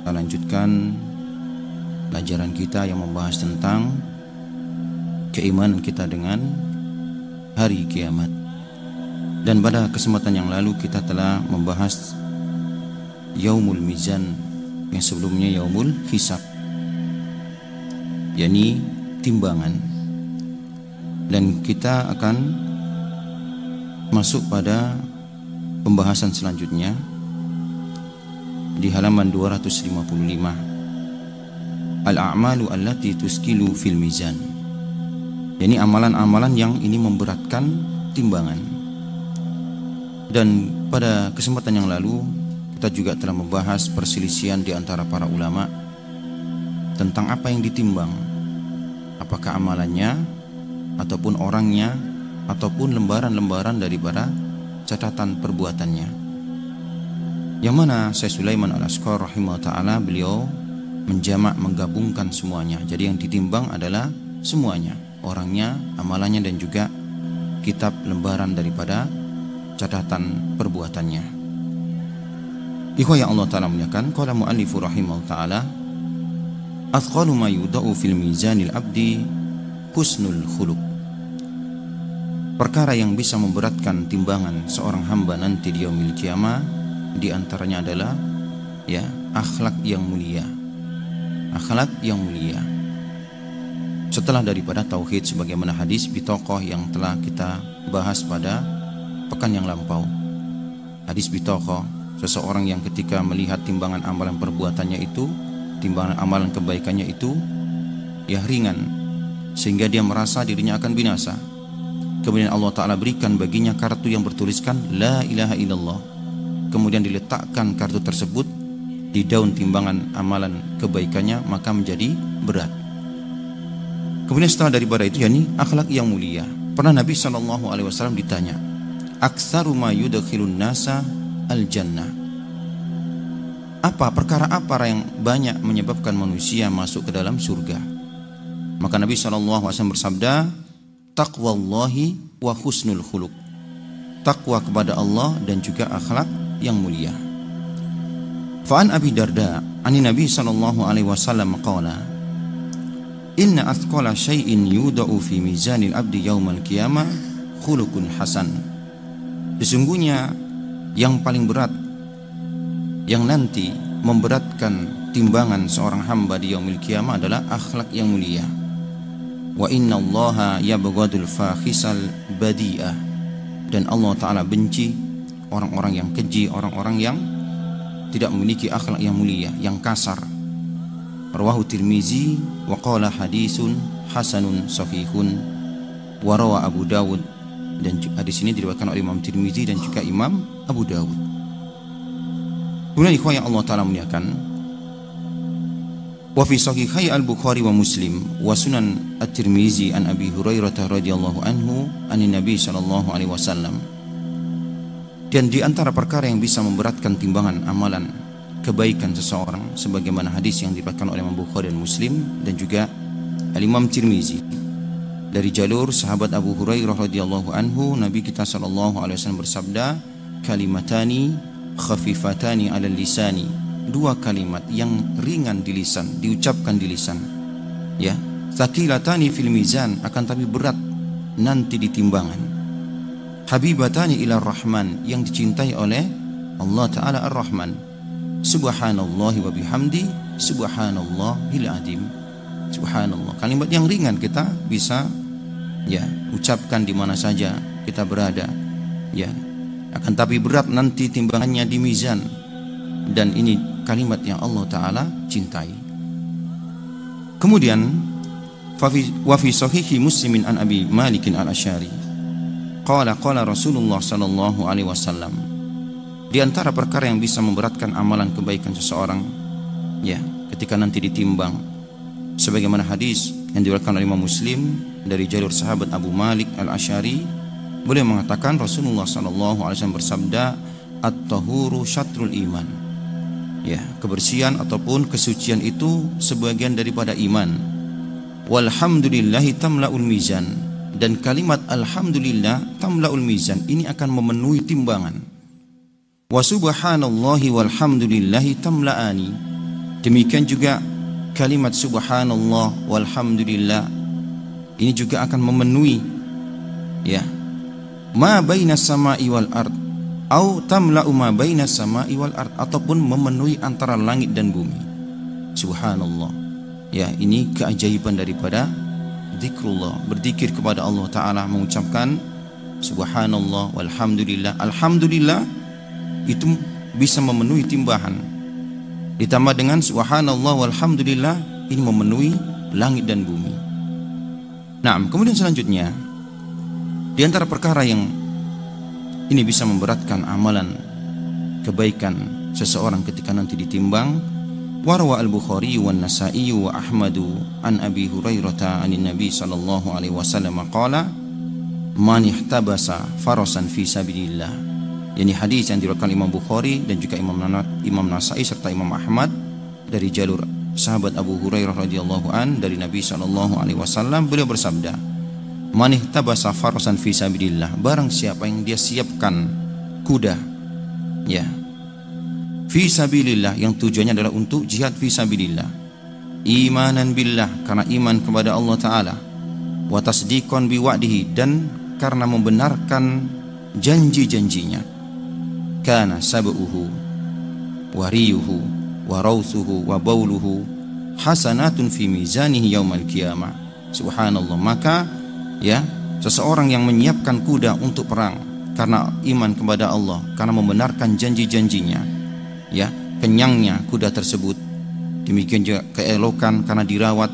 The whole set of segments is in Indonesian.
Kita lanjutkan pelajaran kita yang membahas tentang keimanan kita dengan hari kiamat. Dan pada kesempatan yang lalu kita telah membahas Yaumul Mizan, yang sebelumnya Yaumul Hisab, yakni timbangan. Dan kita akan masuk pada pembahasan selanjutnya di halaman 255. Al-a'malu allati tuskilu fil mizan. Ini amalan-amalan yang ini memberatkan timbangan. Dan pada kesempatan yang lalu kita juga telah membahas perselisihan di antara para ulama tentang apa yang ditimbang, apakah amalannya ataupun orangnya ataupun lembaran-lembaran daripada catatan perbuatannya. Yang mana Syekh Sulaiman Al-Ashqar rahimahullah ta'ala, beliau menggabungkan semuanya. Jadi yang ditimbang adalah semuanya, orangnya, amalannya, dan juga kitab lembaran daripada catatan perbuatannya. Ikhwah yang Allah ta'ala muliakan, qala mu'allifu rahimahullah ta'ala, athqalu ma yudau fil mizanil abdi husnul khuluq. Perkara yang bisa memberatkan timbangan seorang hamba nanti di yaumil qiyamah, di antaranya adalah akhlak yang mulia. Akhlak yang mulia. Setelah daripada tauhid, sebagaimana hadis bitoqoh yang telah kita bahas pada pekan yang lampau. Hadis bitoqoh, seseorang yang ketika melihat timbangan amalan perbuatannya itu, timbangan amalan kebaikannya itu ringan, sehingga dia merasa dirinya akan binasa. Kemudian Allah Ta'ala berikan baginya kartu yang bertuliskan La ilaha illallah. Kemudian diletakkan kartu tersebut di daun timbangan amalan kebaikannya, maka menjadi berat. Kemudian setelah daripada itu, yakni akhlak yang mulia. Pernah Nabi SAW ditanya, aktsaru ma yudkhilun nasa al-jannah. Perkara apa yang banyak menyebabkan manusia masuk ke dalam surga? Maka Nabi SAW bersabda, taqwallahi wa husnul khuluq. Takwa kepada Allah dan juga akhlak yang mulia. Fa'an Abi Darda ani Nabi SAW qala, inna athqala syai'in yudau fi mizanil abdi yaumal qiyamah khuluqun hasan. Sesungguhnya yang paling berat, yang nanti memberatkan timbangan seorang hamba di yaumil qiyamah adalah akhlak yang mulia. Wa inna allaha yabghadul fakhisal badi'ah. Dan Allah Ta'ala benci orang-orang yang keji, orang-orang yang tidak memiliki akhlak yang mulia, yang kasar. Rawahu Tirmizi wa qala hadisun hasanun sahihun wa rawa Abu Dawud. Dan hadis ini diriwayatkan oleh Imam Tirmizi dan juga Imam Abu Dawud. Kemudian ikhwah yang Allah Ta'ala muliakan, wa fi sahihai al-Bukhari wa Muslim wa sunan at-Tirmizi an Abi Hurairah radhiyallahu anhu anin Nabi sallallahu alaihi wasallam. Dan di antara perkara yang bisa memberatkan timbangan amalan kebaikan seseorang, sebagaimana hadis yang diriwayatkan oleh Imam Bukhari dan Muslim dan juga Al-Imam Tirmizi dari jalur sahabat Abu Hurairah radhiyallahu anhu, Nabi kita sallallahu alaihi wasallam bersabda, kalimatani khafifatani 'alal lisani. Dua kalimat yang ringan di lisan, diucapkan di lisan, tsaqilatani fil mizan, akan tapi berat nanti di timbangan. Habibatani ila rahman, yang dicintai oleh Allah Ta'ala ar-Rahman. Subhanallahi wa bihamdi, subhanallahil azim. Subhanallah, kalimat yang ringan kita bisa ucapkan di mana saja kita berada, akan tapi berat nanti timbangannya di mizan. Dan ini kalimat yang Allah Ta'ala cintai. Kemudian wa fi sahihi Muslimin an Abi Malikin al-Asy'ari qala Rasulullah sallallahu alaihi wasallam. Di antara perkara yang bisa memberatkan amalan kebaikan seseorang ketika nanti ditimbang, sebagaimana hadis yang diriwayatkan oleh Imam Muslim dari jalur sahabat Abu Malik al-Asy'ari, beliau mengatakan Rasulullah sallallahu alaihi wasallam bersabda, at-tahuru syatrul iman. Kebersihan ataupun kesucian itu sebagian daripada iman. Walhamdulillahi tamla'ul mizan. Dan kalimat alhamdulillah tamla'ul mizan ini akan memenuhi timbangan. Wa subhanallahi walhamdulillahi tamla'ani. Demikian juga kalimat subhanallah walhamdulillah, ini juga akan memenuhi ya ma bainas sama'i wal ard au tamla'u ma bainas sama'i wal ard, ataupun memenuhi antara langit dan bumi. Subhanallah. Ya, ini keajaiban daripada zikrullah, berzikir kepada Allah Ta'ala, mengucapkan subhanallah walhamdulillah. Alhamdulillah itu bisa memenuhi timbahan, ditambah dengan subhanallah walhamdulillah, ini memenuhi langit dan bumi. Nah, kemudian selanjutnya di antara perkara yang ini bisa memberatkan amalan kebaikan seseorang ketika nanti ditimbang, warwa al-Bukhari wa Nasa'i wa Ahmadu an Abi Hurairah anin Nabi sallallahu alaihi wasallam qala man ihtabasa farasan fi sabilillah. Yani hadis yang diriwayatkan Imam Bukhari dan juga Imam Nasa'i serta Imam Ahmad dari jalur sahabat Abu Hurairah radhiyallahu an dari Nabi sallallahu alaihi wasallam, beliau bersabda, man ihtabasa farasan fi sabilillah, barang siapa yang dia siapkan kuda ya fi sabilillah, yang tujuannya adalah untuk jihad fi sabilillah, imanan billah, karena iman kepada Allah Ta'ala, wa tasdiqan bi wa'dihi, dan karena membenarkan janji-janjinya, kana sab'uhu wa riyuhu wa rawthuhu wa bauluhu hasanatun fi mizanihi yaumal qiyamah. Subhanallah. Maka ya, seseorang yang menyiapkan kuda untuk perang karena iman kepada Allah, karena membenarkan janji-janjinya, ya, kenyangnya kuda tersebut, demikian juga keelokan karena dirawat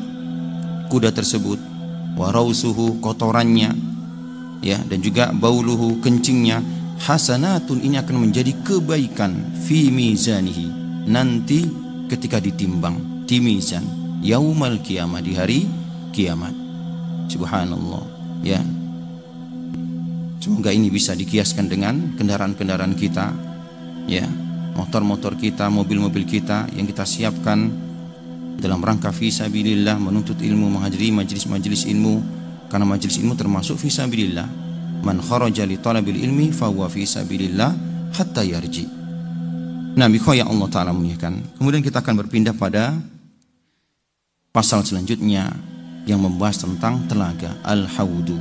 kuda tersebut, warausuhu, kotorannya, ya, dan juga bauluhu, kencingnya, hasanatun, ini akan menjadi kebaikan fi mizanihi, nanti ketika ditimbang di mizan yaumal qiyamah, di hari kiamat. Subhanallah. Ya, semoga ini bisa dikiaskan dengan kendaraan-kendaraan kita, ya, motor-motor kita, mobil-mobil kita yang kita siapkan dalam rangka fisabilillah, menuntut ilmu, menghadiri majelis-majelis ilmu, karena majelis ilmu termasuk fisabilillah. Man kharaja li talabil ilmi fa huwa fisabilillah hatta yarji. Nah, yang Allah Ta'ala muliakan. Kemudian kita akan berpindah pada pasal selanjutnya yang membahas tentang telaga al-haudu.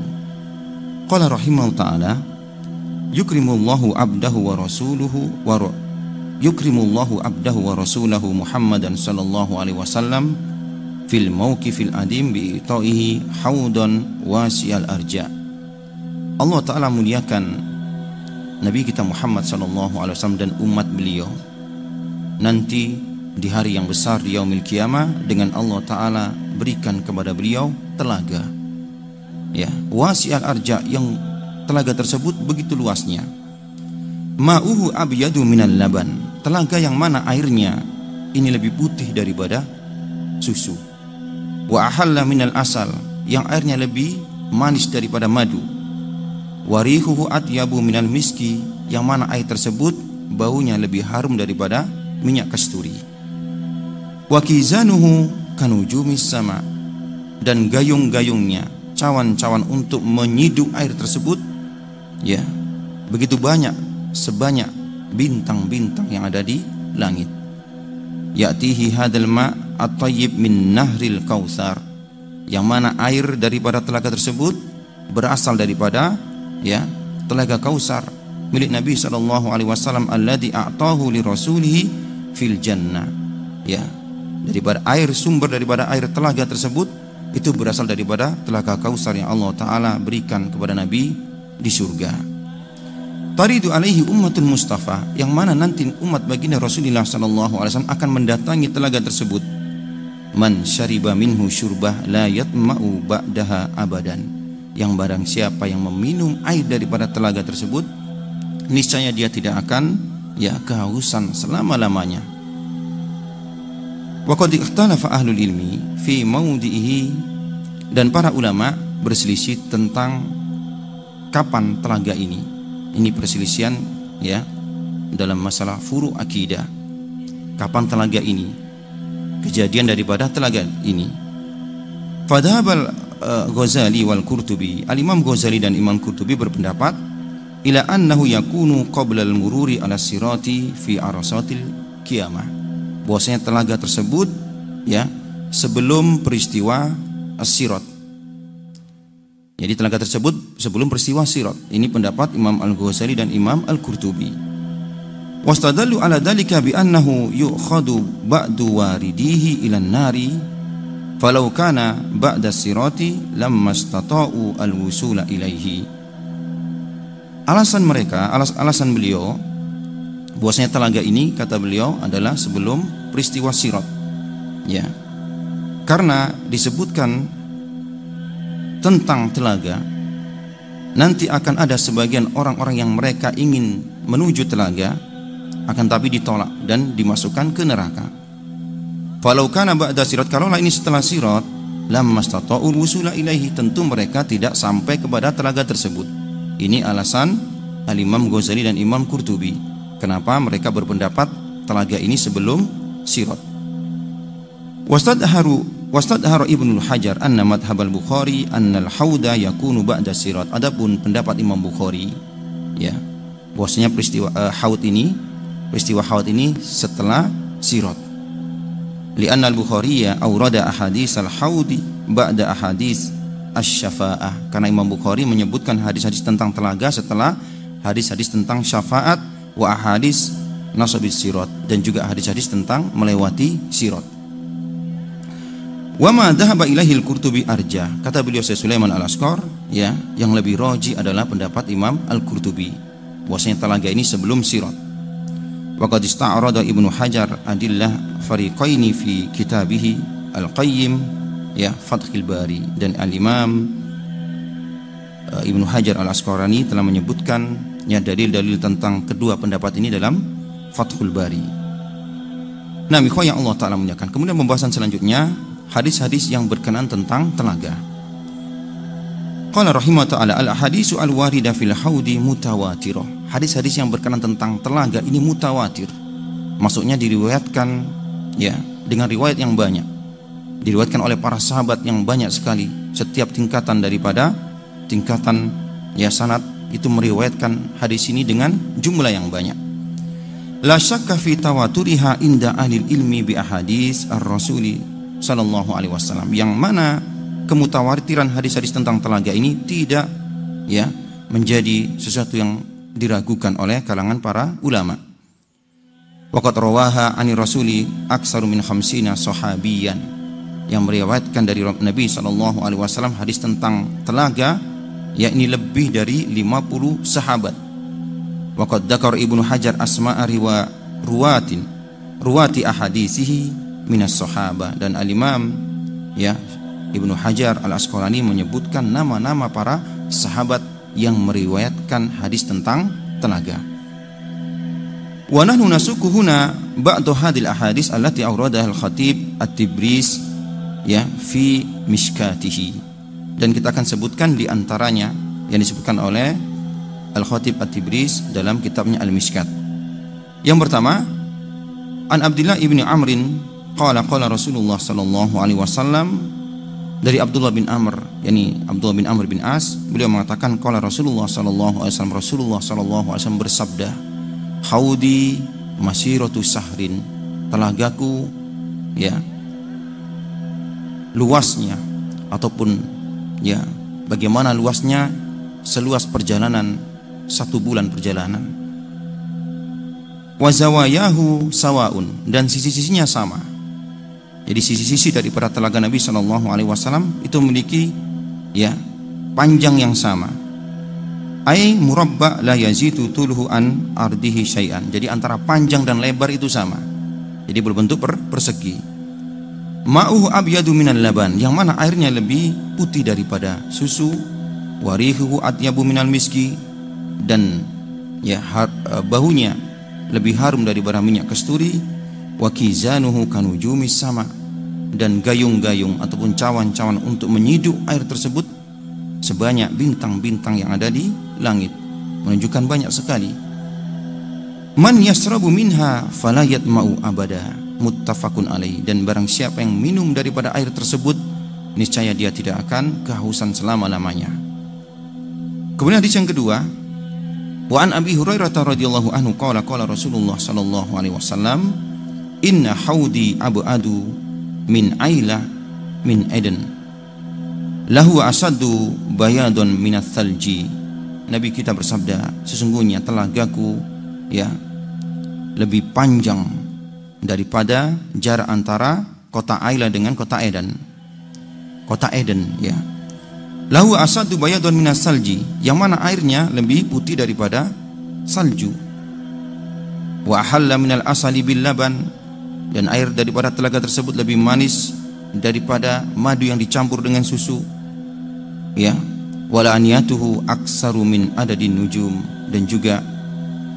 Qala rahimahullah ta'ala, yukrimullahu abdahu wa rasuluhu wa yukrimullahu abdahu wa rasulahu Muhammadan sallallahu alaihi wasallam fil mauqifil adim bi ita'ihi haudan wasi'al arja. Allah Ta'ala muliakan Nabi kita Muhammad sallallahu alaihi wasallam dan umat beliau nanti di hari yang besar di yaumil qiyamah, dengan Allah Ta'ala berikan kepada beliau telaga, ya, wasi'al arja, yang telaga tersebut begitu luasnya. Ma'uhu abyadu minal laban, telaga yang mana airnya ini lebih putih daripada susu. Wa ahalla minal asal, yang airnya lebih manis daripada madu. Warihuhu atyabu minal miski, yang mana air tersebut baunya lebih harum daripada minyak kasturi. Wa kizanuhu kanujumis sama, dan gayung-gayungnya, cawan-cawan untuk menyiduk air tersebut, ya, begitu banyak, sebanyak bintang-bintang yang ada di langit. Ya'tihi hadal ma' at-tayyib min nahril kautsar, yang mana air daripada telaga tersebut berasal daripada, ya, telaga Kausar milik Nabi sallallahu alaihi wasallam, alladzi a'tahu li rasulihi fil jannah, ya, daripada air, sumber daripada air telaga tersebut itu berasal daripada telaga Kausar yang Allah Ta'ala berikan kepada Nabi di surga. Taridu alaihi ummatul mustafa, yang mana nanti umat baginda Rasulullah sallallahu alaihi wasallam akan mendatangi telaga tersebut. Man syariba minhu syurbah la yatma'u ba'daha abadan, yang barang siapa yang meminum air daripada telaga tersebut, niscaya dia tidak akan, ya, kehausan selama-lamanya. Wa qad ikhtalafa ahlul ilmi fi mawdi'ihi, dan para ulama berselisih tentang kapan telaga ini. Ini perselisihan, ya, dalam masalah furu akidah. Kapan telaga ini? Kejadian daripada telaga ini. Fadhabal Ghazali wal Qurtubi, Al-Imam Ghazali dan Imam Qurtubi berpendapat ila annahu yakunu qabla al-mururi ala sirati fi arasatil qiyamah, bahwasanya telaga tersebut ya sebelum peristiwa As-Sirat. Jadi telaga tersebut sebelum peristiwa Sirat. Ini pendapat Imam Al-Ghazali dan Imam Al-Qurtubi. Wastadallu ala dzalika bi annahu yu'khadu ba'du waridihi ila an-nari falau kana ba'da sirati lamma istata'u al-wusula ilaihi. Alasan mereka, alasan beliau bahwasanya telaga ini, kata beliau, adalah sebelum peristiwa Sirat. Ya. Karena disebutkan tentang telaga, nanti akan ada sebagian orang-orang yang mereka ingin menuju telaga, akan tapi ditolak dan dimasukkan ke neraka. Falau kana ba'da sirat, kalaulah ini setelah sirat, lammastata'ul wusula ilaihi, tentu mereka tidak sampai kepada telaga tersebut. Ini alasan Al-Imam Ghazali dan Imam Qurtubi kenapa mereka berpendapat telaga ini sebelum sirat. Wastadharu Ibnu Hajar anna madhhab al-Bukhari anna al-hauda yakunu ba'da sirat. Adapun pendapat Imam Bukhari, ya, bahwasanya peristiwa haud ini setelah sirat. Li'anna al-Bukhariya awrada ahadits al-haudi ba'da ahadits asy-syafa'ah. Karena Imam Bukhari menyebutkan hadis-hadis tentang telaga setelah hadis-hadis tentang syafaat wa ahadits nasabis sirat, dan juga hadis-hadis tentang melewati sirat. Wa ma dhahaba ilaihi al-Qurtubi arja. Kata beliau Syekh Sulaiman Al-Asqar, ya, yang lebih roji adalah pendapat Imam Al-Qurtubi bahwasanya telaga ini sebelum sirat. Wa qad ista'rada Ibnu Hajar adillah fariqaini fi kitabihi Al-Qayyim, ya, Fathul Bari, dan Al-Imam Ibnu Hajar Al-Asqalani telah menyebutkan ya dalil-dalil tentang kedua pendapat ini dalam Fathul Bari. Nah, ikhwah yang Allah Ta'ala muliakan. Kemudian pembahasan selanjutnya hadis-hadis yang berkenaan tentang telaga. Qala rahimahullah ta'ala al-hadisu al-warida fil haudi mutawatirah. Hadis-hadis yang berkenaan tentang telaga ini mutawatir. Maksudnya diriwayatkan ya dengan riwayat yang banyak. Diriwayatkan oleh para sahabat yang banyak sekali. Setiap tingkatan daripada tingkatan ya sanad itu meriwayatkan hadis ini dengan jumlah yang banyak. La syakka fi tawaturiha inda ahli ilmi bi ahadits ar-rasuli sallallahu alaihi wasallam, yang mana kemutawatiran hadis-hadis tentang telaga ini tidak ya menjadi sesuatu yang diragukan oleh kalangan para ulama. Waqad rawaha ani rasuli aktsaru min 50 sahabiyan, yang meriwayatkan dari Nabi sallallahu alaihi wasallam hadis tentang telaga yakni lebih dari 50 sahabat. Waqad dzakara Ibnu Hajar asma'a ruwati ahadisihi minas sahabah, dan Al-Imam ya Ibnu Hajar Al-Asqalani menyebutkan nama-nama para sahabat yang meriwayatkan hadis tentang telaga. Wa nahnu nasuku huna ba'd hadhil ahadits allati awradaha al-Khatib At-Tibris ya fi mishkatihi, dan kita akan sebutkan di antaranya yang disebutkan oleh Al-Khatib At-Tibris dalam kitabnya Al-Mishkat. Yang pertama, an Abdullah ibni Amrin qala Rasulullah sallallahu alaihi wasallam, dari Abdullah bin Amr, yakni Abdullah bin Amr bin As, beliau mengatakan qala Rasulullah sallallahu alaihi wasallam, Rasulullah sallallahu alaihi wasallam bersabda, haudi masiratu sahrin, telagaku ya luasnya ataupun ya bagaimana luasnya seluas perjalanan 1 bulan perjalanan. Wa zawayahu sawaun, dan sisi-sisinya sama. Jadi sisi-sisi daripada telaga Nabi sallallahu alaihi wasallam itu memiliki ya panjang yang sama. Ai murabba la yazidu tuluhu an ardihi syai'an. Jadi antara panjang dan lebar itu sama. Jadi berbentuk persegi. Ma'uhu abyadu minal laban, yang mana airnya lebih putih daripada susu. Warihuhu atyabu minal miski, dan ya baunya lebih harum daripada minyak kasturi. Wa kizanuhu kanujumis sama, dan gayung-gayung ataupun cawan-cawan untuk menyiduk air tersebut sebanyak bintang-bintang yang ada di langit, menunjukkan banyak sekali. Man yasrabu minha fala yatma'u abada, muttafaqun alaih, dan barang siapa yang minum daripada air tersebut niscaya dia tidak akan kehausan selama-lamanya. Kemudian hadis yang kedua, wa an Abi Hurairah radhiyallahu anhu qala Rasulullah sallallahu alaihi wasallam, inna haudi abadu min aila min eden lahu asadu bayadun minat thalji. Nabi kita bersabda, sesungguhnya telagaku ya lebih panjang daripada jarak antara kota Aila dengan kota Eden. Kota Eden ya. Lahu asadu bayadun minas salji, yang mana airnya lebih putih daripada salju. Wa ahalla minal asali bil laban, dan air daripada telaga tersebut lebih manis daripada madu yang dicampur dengan susu. Ya. Wala aniyatuhu aksaru min adadin nujum, dan juga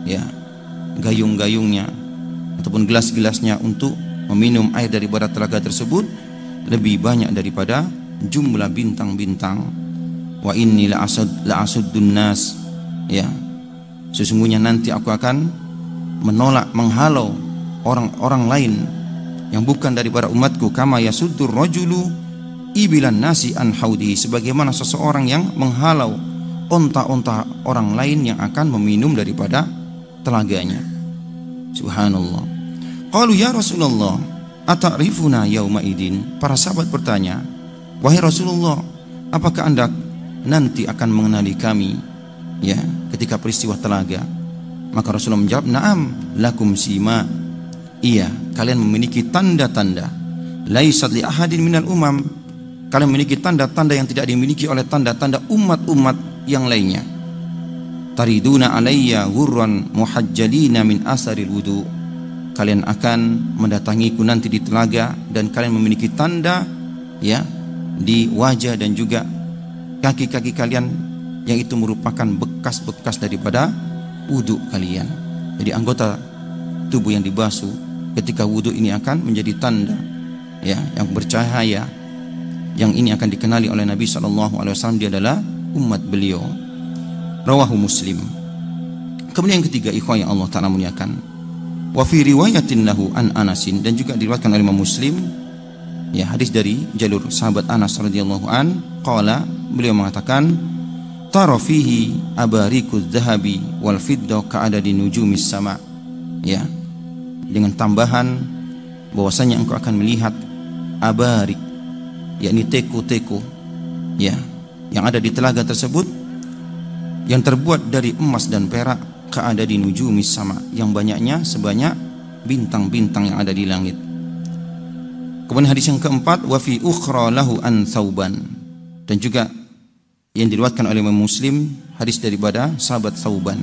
ya gayung-gayungnya ataupun gelas-gelasnya untuk meminum air daripada telaga tersebut lebih banyak daripada jumlah bintang-bintang. Wa inni la asuddun nas, ya sesungguhnya nanti aku akan menolak, menghalau orang-orang lain yang bukan daripada umatku, kama yasuddur rajulu ibilan nasi an haudi, sebagaimana seseorang yang menghalau onta-onta orang lain yang akan meminum daripada telaganya. Subhanallah. Qalu ya Rasulullah ata'rifuna yauma idin. Para sahabat bertanya, wahai Rasulullah, apakah Anda nanti akan mengenali kami ya ketika peristiwa telaga? Maka Rasulullah menjawab, na'am lakum sima. Iya, kalian memiliki tanda-tanda. Laisat li ahadin minal umam. Kalian memiliki tanda-tanda yang tidak dimiliki oleh tanda-tanda umat-umat yang lainnya. Tariduna alayya ghurran muhajjalina min asaril wudu. Kalian akan mendatangiku nanti di telaga dan kalian memiliki tanda ya di wajah dan juga kaki-kaki kalian yang itu merupakan bekas-bekas daripada wudu kalian. Jadi anggota tubuh yang dibasuh ketika wudu ini akan menjadi tanda ya yang bercahaya, yang ini akan dikenali oleh Nabi SAW, dia adalah umat beliau. Rawahu Muslim. Kemudian yang ketiga, ikhwan yang Allah Ta'ala muliakan, wa fi riwayatin lahu an Anasin, dan juga diriwayatkan oleh Imam Muslim ya hadis dari jalur sahabat Anas radhiyallahu an, qala, beliau mengatakan, tara fihi abarikudz zahabi wal fiddah ka'adadi nujumis sama. Ya, dengan tambahan bahwasanya engkau akan melihat abarik, yakni teko-teko ya yang ada di telaga tersebut yang terbuat dari emas dan perak, keada di nujumis sama, yang banyaknya sebanyak bintang-bintang yang ada di langit. Kemudian hadis yang keempat, wa fi ukhra lahu an Thauban, dan juga yang diriwayatkan oleh Imam Muslim hadis daripada sahabat Thauban.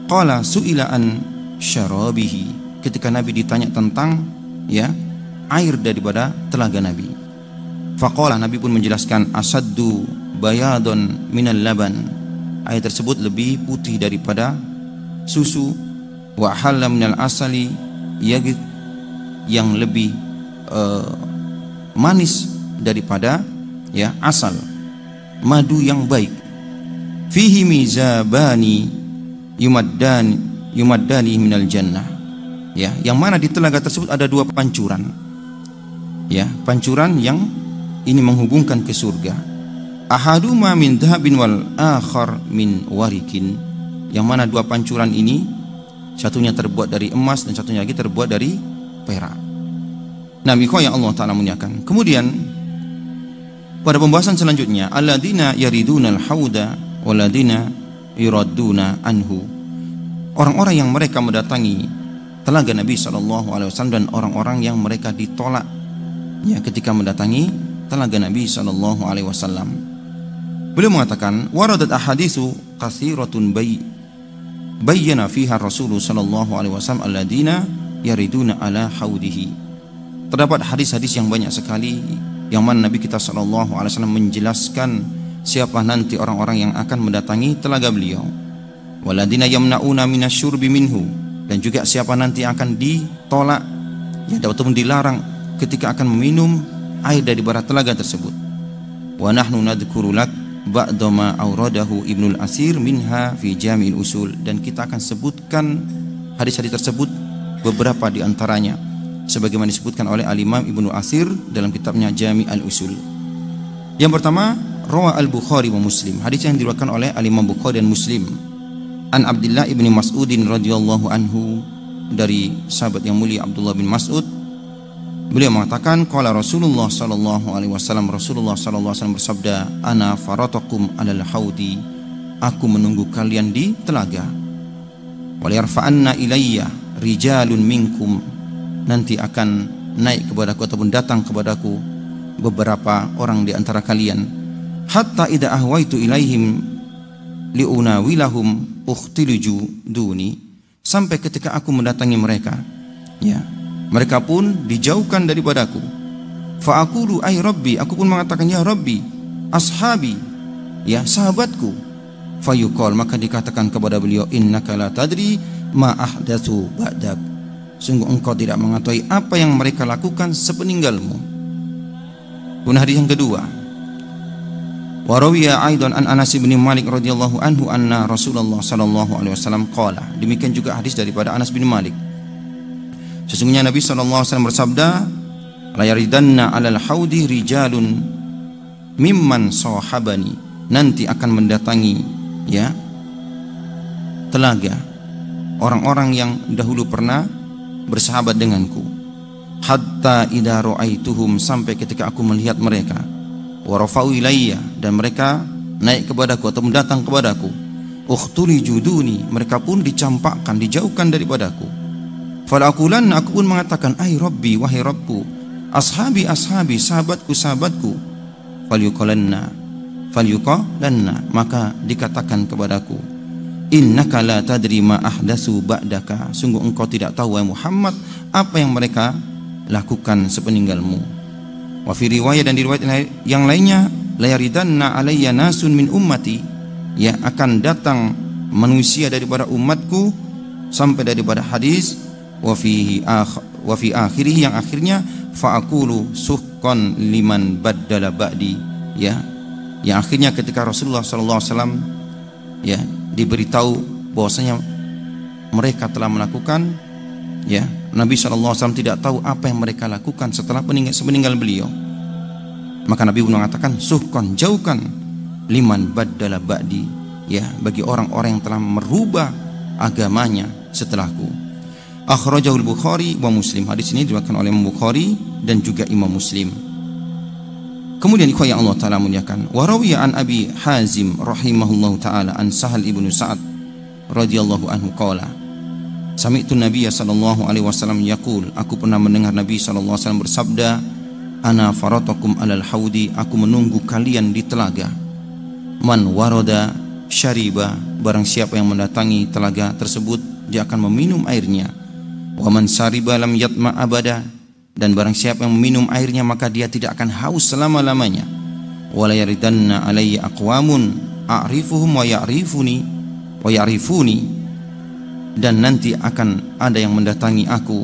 Qala su'ila an syarabihi, ketika Nabi ditanya tentang ya air daripada telaga Nabi. Faqala, Nabi pun menjelaskan, asaddu bayadun minal laban, air tersebut lebih putih daripada susu. Wa halla minal asali yagid, yang lebih manis daripada ya asal, madu yang baik. Fihi mizabani yumaddani minal jannah, ya yang mana di telaga tersebut ada dua pancuran, ya pancuran yang ini menghubungkan ke surga. Ahaduma min dhahabin wal akhar min warikin, yang mana dua pancuran ini satunya terbuat dari emas dan satunya lagi terbuat dari perak. Nah, ikhwan yang Allah Ta'ala muliakan. Kemudian pada pembahasan selanjutnya, alladzina yaridunal hauda waladina yuradduna anhu, orang-orang yang mereka mendatangi telaga Nabi SAW dan orang-orang yang mereka ditolak ya ketika mendatangi telaga Nabi SAW. Beliau mengatakan, waradat ahaditsu katsiratun bayyana fiha Rasulullah SAW alladziina yariduna ala haudihi. Terdapat hadis-hadis yang banyak sekali yang mana Nabi kita SAW menjelaskan siapa nanti orang-orang yang akan mendatangi telaga beliau. Waladina yamna'una minasyurbi minhu, dan juga siapa nanti akan ditolak ya ataupun dilarang ketika akan meminum air dari bara telaga tersebut. Wa nahnu nadhkuru lak ba'da ma auradahu Ibnul Asir minha fi Jami'il Usul, dan kita akan sebutkan hadis-hadis tersebut beberapa di antaranya sebagaimana disebutkan oleh Al-Imam Ibnu Asir dalam kitabnya Jami'ul Usul. Yang pertama, rawa Al-Bukhari wa Muslim, hadis yang diriwayatkan oleh Al-Imam Bukhari dan Muslim, an Abdullah ibni Mas'udin radhiyallahu anhu dari sahabat yang mulia Abdullah bin Mas'ud, beliau mengatakan qala Rasulullah sallallahu alaihi wasallam, Rasulullah sallallahu alaihi wasallam bersabda, ana faratakum alal haudi, aku menunggu kalian di telaga. Wal yarfa'anna ilayya rijalun minkum, nanti akan naik kepadaku ataupun datang kepadaku beberapa orang di antara kalian, hatta idza ahwaitu ilaihim liunawilahum ukhtiliju duni, sampai ketika aku mendatangi mereka, ya, mereka pun dijauhkan daripadaku. Fa aqulu ay rabbi, aku pun mengatakan ya rabbi, ashabi, ya sahabatku. Fayuqal, maka dikatakan kepada beliau, innaka la tadri ma ahdatsu ba'dak, sungguh engkau tidak mengetahui apa yang mereka lakukan sepeninggalmu. Kemudian hadis yang kedua, wa rawiya aidan an Anas bin Malik radhiyallahu anhu anna Rasulullah sallallahu alaihi wasallam qala, demikian juga hadis daripada Anas bin Malik, sesungguhnya Nabi sallallahu alaihi wasallam bersabda, la yaridanna 'alal haudi rijalun mimman sahabani, nanti akan mendatangi, ya, telaga orang-orang yang dahulu pernah bersahabat denganku, hatta idza ra'aituhum, sampai ketika aku melihat mereka, wa rafa'u ilayya, dan mereka naik kepadaku atau datang kepadaku, ukhtuliju duni, mereka pun dicampakkan, dijauhkan daripadaku. Falaqulanna, aku pun mengatakan, ai rabbi, wahai Rabbku, ashabi ashabi, sahabatku sahabatku. Falyuqalanna, maka dikatakan kepadaku, innaka la tadri ma ahdatsu ba'daka, sungguh engkau tidak tahu wahai Muhammad apa yang mereka lakukan sepeninggalmu. Wa fi riwayat, dan di riwayat yang lainnya, la yaridanna alayya nasun min ummati, ya, akan datang manusia daripada umatku, sampai daripada hadis wa fi akhirih, yang akhirnya fa aqulu suqqan liman baddala ba'di, ya, yang akhirnya ketika Rasulullah sallallahu alaihi wasallam, ya, diberitahu bahwasanya mereka telah melakukan, ya, Nabi sallallahu alaihi wasallam tidak tahu apa yang mereka lakukan setelah sepeninggal beliau, maka Nabi pun mengatakan suhkan, jauhkan, liman baddala ba'di, ya, bagi orang-orang yang telah merubah agamanya setelahku. Akhrajahul Bukhari wa Muslim, hadis ini diriwayatkan oleh Imam Bukhari dan juga Imam Muslim. Kemudian ikhwah yang Allah Ta'ala muliakan, wa rawiya an Abi Hazim rahimahullahu ta'ala an Sahal ibnu Sa'ad radhiyallahu anhu qala, sami'tu Nabiyya sallallahu alaihi wasallam yaqul, aku pernah mendengar Nabi sallallahu alaihi wasallam bersabda, ana faratakum alal haudi, aku menunggu kalian di telaga. Man warada syariba, barang siapa yang mendatangi telaga tersebut dia akan meminum airnya. Wa man syariba lam yatma abada, dan barang siapa yang meminum airnya maka dia tidak akan haus selama-lamanya. Wala yaridanna alayya aqwamun a'rifuhum wa ya'rifuni, dan nanti akan ada yang mendatangi aku,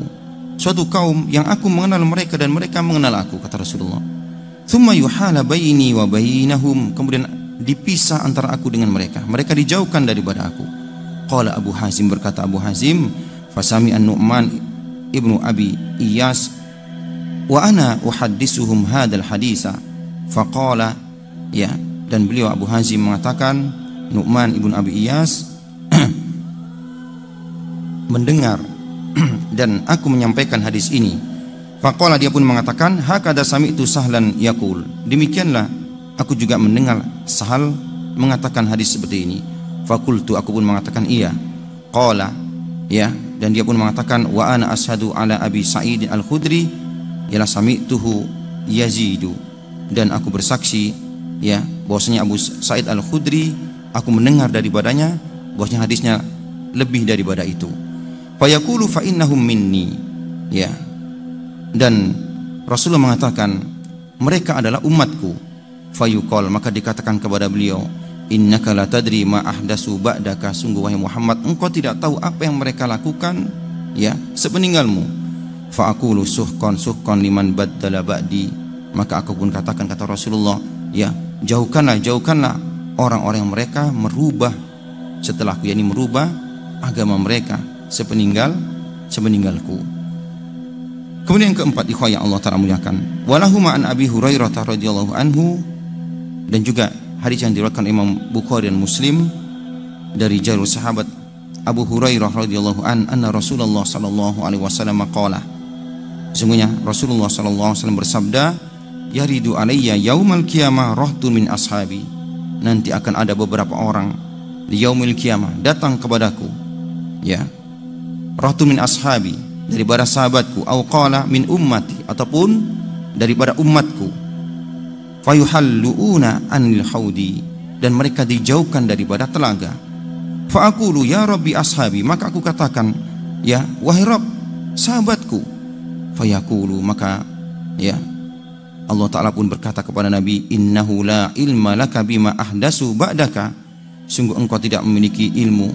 suatu kaum yang aku mengenal mereka dan mereka mengenal aku, kata Rasulullah. Thumma yuhala baini wa bainahum, kemudian dipisah antara aku dengan mereka, mereka dijauhkan daripada aku. Qala Abu Hazim, berkata Abu Hazim, fasami an-Nu'man ibnu Abi Iyas wa ana uhaddisuhum hadzal haditsa, faqala, ya, dan beliau Abu Hazim mengatakan, Nu'man ibnu Abi Iyas mendengar dan aku menyampaikan hadis ini. Faqala, dia pun mengatakan, hakadha sami'tu Sahlan yaqul, demikianlah aku juga mendengar Sahal mengatakan hadis seperti ini. Fakultu, aku pun mengatakan iya. Qala, ya, dan dia pun mengatakan, wa ana ashadu ala Abi Sa'id al-Khudri ialah sami'tuhu yazidu, dan aku bersaksi, ya, bahwasanya Abu Sa'id al-Khudri, aku mendengar daripadanya bahwasanya hadisnya lebih daripada itu. Fa yaqulu fa innahum minni, ya, dan Rasulullah mengatakan mereka adalah umatku. Fa yuqal, maka dikatakan kepada beliau, innaka la tadri ma ahdatsu ba'daka, sungguh wahai Muhammad engkau tidak tahu apa yang mereka lakukan, ya, sepeninggalmu. Fa aqulu suhqan liman baddala ba'di, maka aku pun katakan, kata Rasulullah, ya, jauhkanlah orang-orang yang mereka merubah setelahku, yakni merubah agama mereka sepeninggalku. Kemudian yang keempat, ikhwah yang Allah Ta'ala muliakan, walahuma an Abi Hurairah radhiyallahu anhu, dan juga hadis yang diriwayatkan Imam Bukhari dan Muslim dari jalur sahabat Abu Hurairah radhiyallahu anna Rasulullah sallallahu alaihi wasallam qala, sesungguhnya Rasulullah sallallahu alaihi wasallam bersabda, yaridu alayya yaumal qiyamah rahtun min ashabi, nanti akan ada beberapa orang di yaumil qiyamah datang kepadaku, ya, rahtun min ashabi, daripada sahabatku, au qala min ummati, ataupun daripada umatku, fayuhalluuna anil haudi, dan mereka dijauhkan daripada telaga. Fa aqulu ya rabbi ashabi, maka aku katakan, ya wahai Rabb sahabatku. Fayaqulu, maka ya Allah Ta'ala pun berkata kepada Nabi, innahu la ilma laka bima ahdasu ba'daka, sungguh engkau tidak memiliki ilmu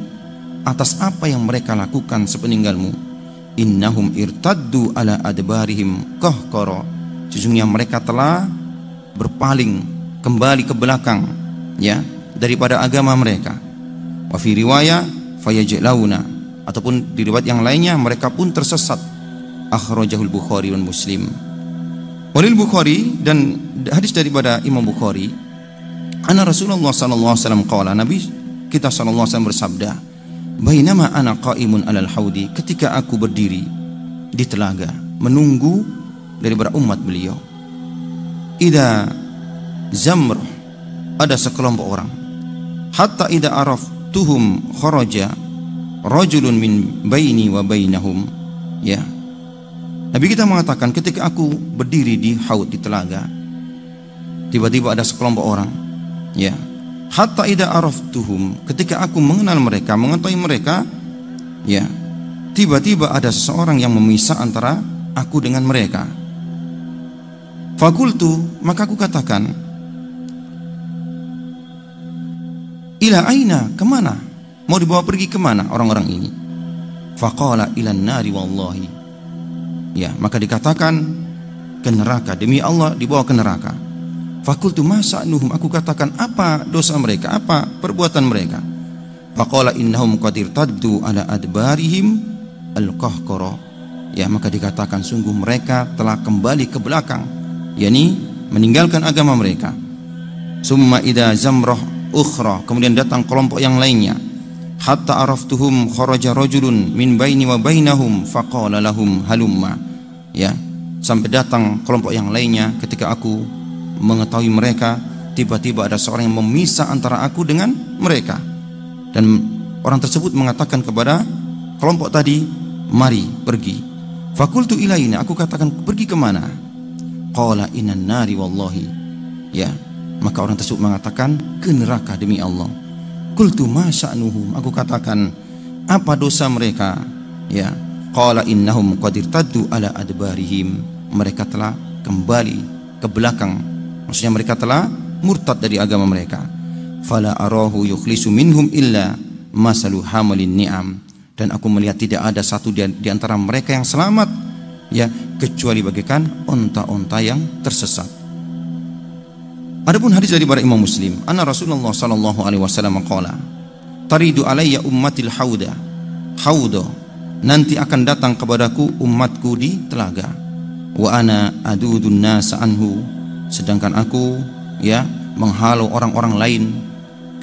atas apa yang mereka lakukan sepeninggalmu. Innahum irtaddu ala adbarihim qahqara, sesungguhnya mereka telah berpaling kembali ke belakang, ya, daripada agama mereka. Wa fi riwayah fayajlauna, ataupun di riwayat yang lainnya mereka pun tersesat. Akhrajahul Bukhari dan Muslim. Walil Bukhari, dan hadis daripada Imam Bukhari, anna Rasulullah sallallahu alaihi wasallam qala, Nabi kita sallallahu alaihi wasallam bersabda, bainama ana qaimun alal haudi, ketika aku berdiri di telaga menunggu daripada umat beliau, ida zamr, ada sekelompok orang, hatta ida araftuhum kharaja rajulun min baini wa bainahum, ya. Nabi kita mengatakan, ketika aku berdiri di haud, di telaga, tiba-tiba ada sekelompok orang, ya, hatta ida araftuhum, ketika aku mengenal mereka, mengetahui mereka, ya, tiba-tiba ada seseorang yang memisah antara aku dengan mereka. Fakultu, maka aku katakan, ila aina, kemana? Mau dibawa pergi kemana orang-orang ini? Faqala ilan nari wallahi, ya, maka dikatakan ke neraka, demi Allah dibawa ke neraka. Fakultu masa'nuhum, aku katakan apa dosa mereka, apa perbuatan mereka? Faqala innahum qad irtaddu ala adbarihim al-qahqara, ya, maka dikatakan sungguh mereka telah kembali ke belakang, yakni meninggalkan agama mereka. Summa idza zamrah ukhra, kemudian datang kelompok yang lainnya, hatta araftuhum kharaja rajulun min baini wa bainahum faqala lahum halumma, ya, sampai datang kelompok yang lainnya, ketika aku mengetahui mereka, tiba-tiba ada seorang yang memisah antara aku dengan mereka, dan orang tersebut mengatakan kepada kelompok tadi, mari pergi. Fakultu ilaina, aku katakan pergi kemana? Qala inan nari wallahi, ya, maka orang tersebut mengatakan ke neraka demi Allah. Qultu ma sya'nuhum, aku katakan apa dosa mereka, ya. Qala innahum qad irtaddu ala adbarihim, mereka telah kembali ke belakang, maksudnya mereka telah murtad dari agama mereka. Fala arahu yukhlisu minhum illa masalu hamalin ni'am, dan aku melihat tidak ada satu di antara mereka yang selamat, ya, kecuali bagaikan onta-onta yang tersesat. Adapun hadis dari Imam Muslim, anna Rasulullah sallallahu alaihi wasallam qala, taridu alayya ummatil hauda, haudo, nanti akan datang kepadaku umatku di telaga, wa ana adudun nas anhu, sedangkan aku, ya, menghalau orang-orang lain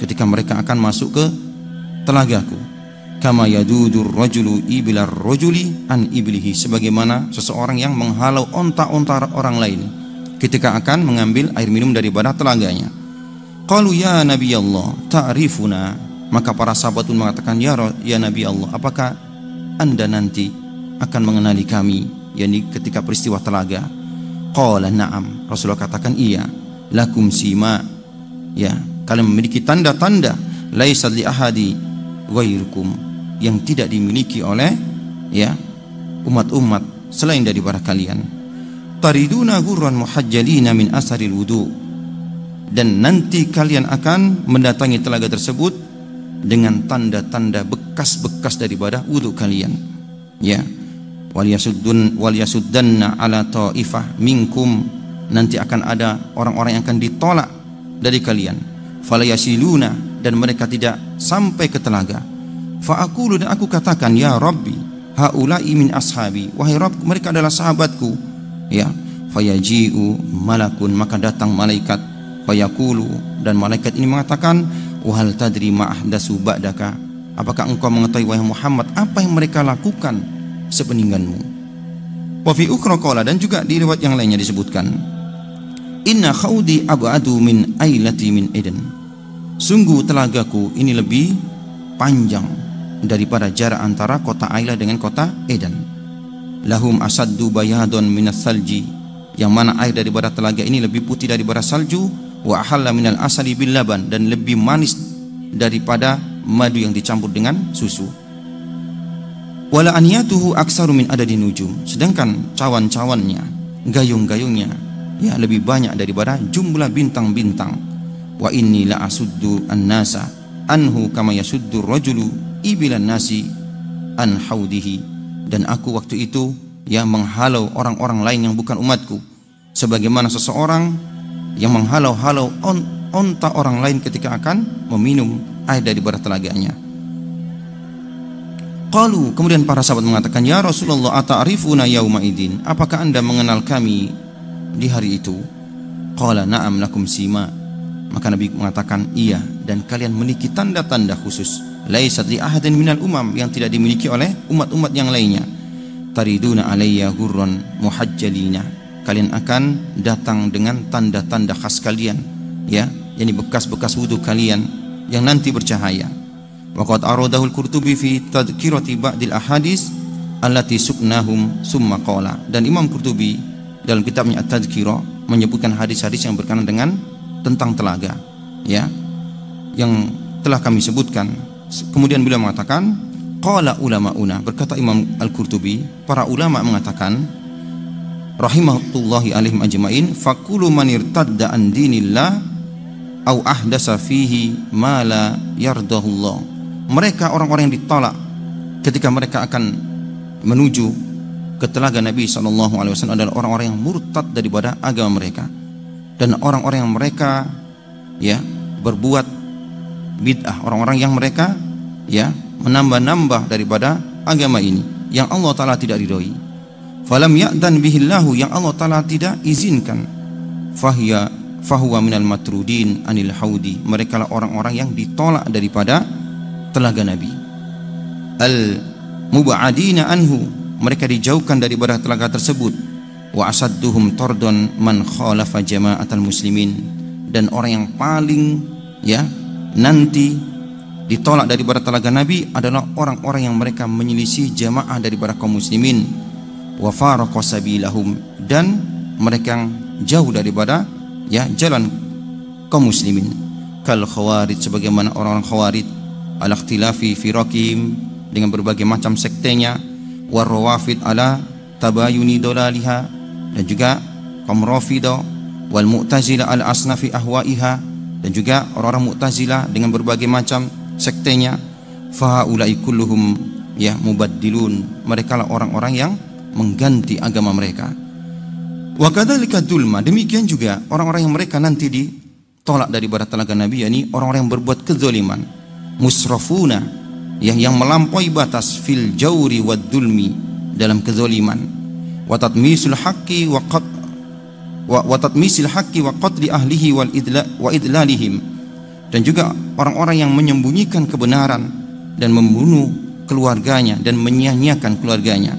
ketika mereka akan masuk ke telagaku. Kama yadudur rajulu ibilar rajuli an iblihi, sebagaimana seseorang yang menghalau onta-onta orang lain ketika akan mengambil air minum daripada telaganya. Qalu ya Nabi Allah ta'rifuna, maka para sahabat pun mengatakan, ya Nabi Allah, apakah anda nanti akan mengenali kami, yakni ketika peristiwa telaga? Qala na'am, Rasulullah katakan iya. Lakum sima, ya, kalian memiliki tanda-tanda, laisa li ahadi ghairukum, yang tidak dimiliki oleh, ya, umat-umat selain daripada kalian. Tariduna ghurran muhajjalina min asaril wudu, dan nanti kalian akan mendatangi telaga tersebut dengan tanda-tanda bekas-bekas daripada wudu kalian, ya. Wal yasuddanna ala ta'ifah minkum, nanti akan ada orang-orang yang akan ditolak dari kalian. Fala yasiluna, dan mereka tidak sampai ke telaga. Fa aqulu, dan aku katakan, ya Rabbi haula'i min ashabi, wahai Rabb, mereka adalah sahabatku, ya. Fayaji'u malakun, maka datang malaikat, fayaqulu, dan malaikat ini mengatakan, wahal tadri ma ahdatsu ba'daka, Apakah engkau mengetahui wahai Muhammad apa yang mereka lakukan sepeninggalmu? Wa fi ukhra qala, dan juga di riwayat yang lainnya disebutkan, inna khawdi ab'adu min ailati min Eden. Sungguh telagaku ini lebih panjang daripada jarak antara kota Aila dengan kota Eden. Lahum asaddu bayadun minas salji, yang mana air daripada telaga ini lebih putih daripada salju. Wa ahalla minal asali bil laban, dan lebih manis daripada madu yang dicampur dengan susu. Wala aniyatuhu aksaru min adadin nujum, sedangkan cawan-cawannya, gayung-gayungnya ya lebih banyak daripada jumlah bintang-bintang. Wa inni la asuddu an-nasa anhu kama yasuddu rajulu ibilan nasi an haudihi, dan aku waktu itu yang menghalau orang-orang lain yang bukan umatku, sebagaimana seseorang yang menghalau-halau onta orang lain ketika akan meminum air daripada telaganya. Qalu, kemudian para sahabat mengatakan, ya Rasulullah, ata'rifuna yauma idin, apakah anda mengenal kami di hari itu? Qala na'am lakum sima, maka Nabi mengatakan, iya, dan kalian memiliki tanda-tanda khusus, laisat li ahadin minal umam, yang tidak dimiliki oleh umat-umat yang lainnya. Tariduna alayya hurran muhajjalina, kalian akan datang dengan tanda-tanda khas kalian, ya, yakni bekas-bekas wudu kalian yang nanti bercahaya. Waqad aradahu al-Qurtubi fi tadhkirati ba'dil ahadits allati suknahum summa qala, dan Imam Qurtubi dalam kitabnya At-Tadhkirah menyebutkan hadis-hadis yang berkenaan dengan tentang telaga, ya, yang telah kami sebutkan. Kemudian beliau mengatakan, qala ulamauna, berkata Imam Al-Qurtubi, para ulama mengatakan, rahimahtullahi alaihim ajmain, faqulu man irtadda an dinillah au ahdasa fihi ma la yardahullah. Mereka orang-orang yang ditolak ketika mereka akan menuju ke telaga Nabi SAW adalah orang-orang yang murtad daripada agama mereka, dan orang-orang yang mereka ya berbuat bid'ah, orang-orang yang mereka ya menambah-nambah daripada agama ini yang Allah Ta'ala tidak ridhoi. Falam ya'dan bihillahu, yang Allah Ta'ala tidak izinkan. Fahuwa minal matrudin anil haudi, mereka lah orang-orang yang ditolak daripada telaga Nabi. Al mubadina anhu, mereka dijauhkan daripada telaga tersebut. Wa asadduhum tordon man khalafa jama'atal muslimin, dan orang yang paling ya nanti ditolak daripada telaga Nabi adalah orang-orang yang mereka menyelisih jamaah daripada kaum muslimin. Wa faraqa sabilahum, dan mereka yang jauh daripada ya jalan kaum muslimin. Kal khawarij, sebagaimana orang-orang khawarij, ala ikhtilafi firaqim, dengan berbagai macam sektenya, war rawafid ala tabayuni dolaliha, dan juga kaum rafidah, wal mu'tazilah al asnafi ahwaiha, dan juga orang-orang mu'tazilah dengan berbagai macam sektenya. Fa ulai kulluhum ya mubaddilun, mereka lah orang-orang yang mengganti agama mereka. Wa kadzalika dzulma, demikian juga orang-orang yang mereka nanti ditolak daripada telaga Nabi, yakni orang-orang yang berbuat kezaliman. Musrafuna, yang melampaui batas, fil jauri wad dzulmi, dalam kezaliman. Wa tatmisul haqqi wa tatmisil haqqi wa qatli ahlihi wa idlalihim, dan juga orang-orang yang menyembunyikan kebenaran dan membunuh keluarganya dan menyia-nyiakan keluarganya.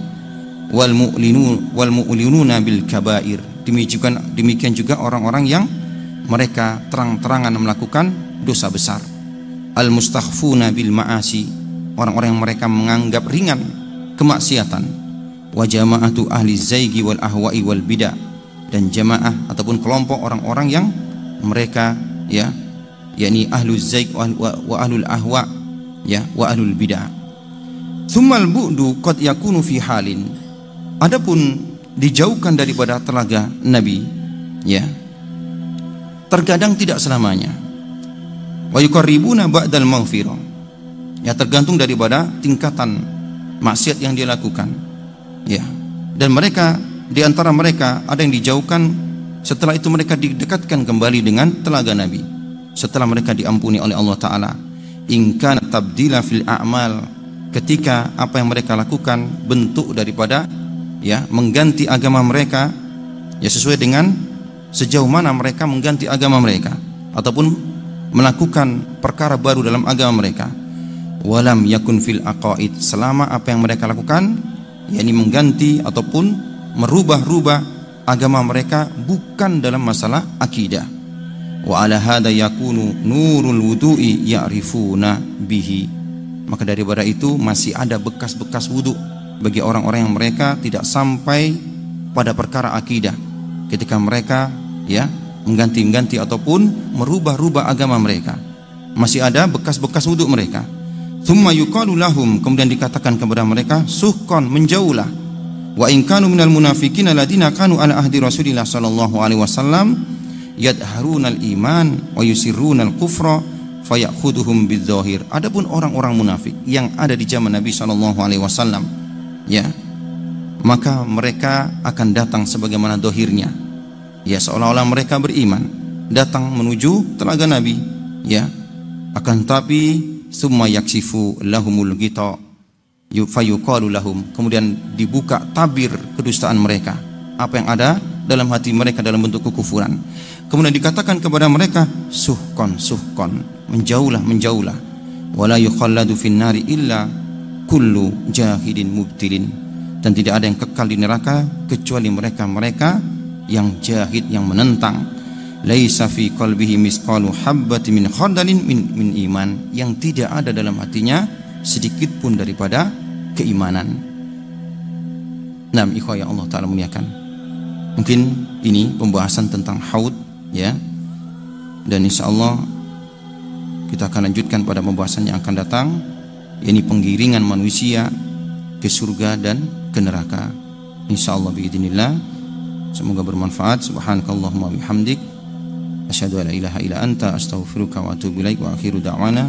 Wal mu'linuna bil kabair, demikian juga orang-orang yang mereka terang-terangan melakukan dosa besar. Al mustakhfuna bil ma'asi, orang-orang yang mereka menganggap ringan kemaksiatan. Wa jama'atu ahli zaigi wal ahwa'i wal bid'ah, dan jamaah ataupun kelompok orang-orang yang mereka ya yakni ahlu zaig wa ahlul ahwa ya wa ahlul bid'ah. Tsummal bu'du qad yakunu fi halin, adapun dijauhkan daripada telaga Nabi ya terkadang tidak selamanya. Wa yuqarribuna ba'dal maghfirah, ya tergantung daripada tingkatan maksiat yang dia lakukan ya, dan mereka di antara mereka ada yang dijauhkan, setelah itu mereka didekatkan kembali dengan telaga Nabi setelah mereka diampuni oleh Allah Ta'ala. In kana tabdila fil a'mal, ketika apa yang mereka lakukan bentuk daripada ya mengganti agama mereka, ya sesuai dengan sejauh mana mereka mengganti agama mereka ataupun melakukan perkara baru dalam agama mereka. walam yakun fil aqaid, selama apa yang mereka lakukan yakni mengganti ataupun merubah-rubah agama mereka bukan dalam masalah akidah. Wa ala hada yakunu nurul wudu'i ya'rifuna bihi, maka daripada itu masih ada bekas-bekas wudu bagi orang-orang yang mereka tidak sampai pada perkara akidah ketika mereka ya mengganti-ganti ataupun merubah-rubah agama mereka, masih ada bekas-bekas wudu mereka. Thumma yuqalu lahum, kemudian dikatakan kepada mereka, suhqan, menjauhlah. Wa in kanu minal munafiqin alladziina kanu ala ahdi Rasulillah sallallahu alaihi wasallam yadharunal iman wa yusirrunal kufra fayakhuduhum bidzahir. Adapun orang-orang munafik yang ada di zaman Nabi sallallahu alaihi wasallam, ya, maka mereka akan datang sebagaimana dohirnya, ya, seolah-olah mereka beriman, datang menuju telaga Nabi, ya, akan tapi summa yaksifu lahumul ghita fayuqalu lahum, kemudian dibuka tabir kedustaan mereka, apa yang ada dalam hati mereka dalam bentuk kekufuran, kemudian dikatakan kepada mereka, suhqan, suhqan, menjauhlah, menjauhlah. Wala yukhalladu fin nari illa kullu jahidin mubtilin, dan tidak ada yang kekal di neraka kecuali mereka-mereka yang jahid, yang menentang. Laisa fi qalbihi misqalu habbatin min khardalin min iman, yang tidak ada dalam hatinya sedikit pun daripada keimanan. Nah, ikhwah yang Allah Ta'ala muliakan, mungkin ini pembahasan tentang haud, ya, dan insyaallah kita akan lanjutkan pada pembahasan yang akan datang, yakni penggiringan manusia ke surga dan ke neraka, insyaallah biidznillah. Semoga bermanfaat. Subhanakallahumma bihamdik, asyhadu an la ilaha illa anta, astaghfiruka wa atubu ilaik, wa akhiru da'wana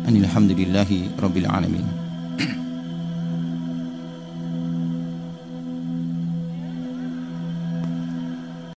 anil hamdulillahi rabbil alamin.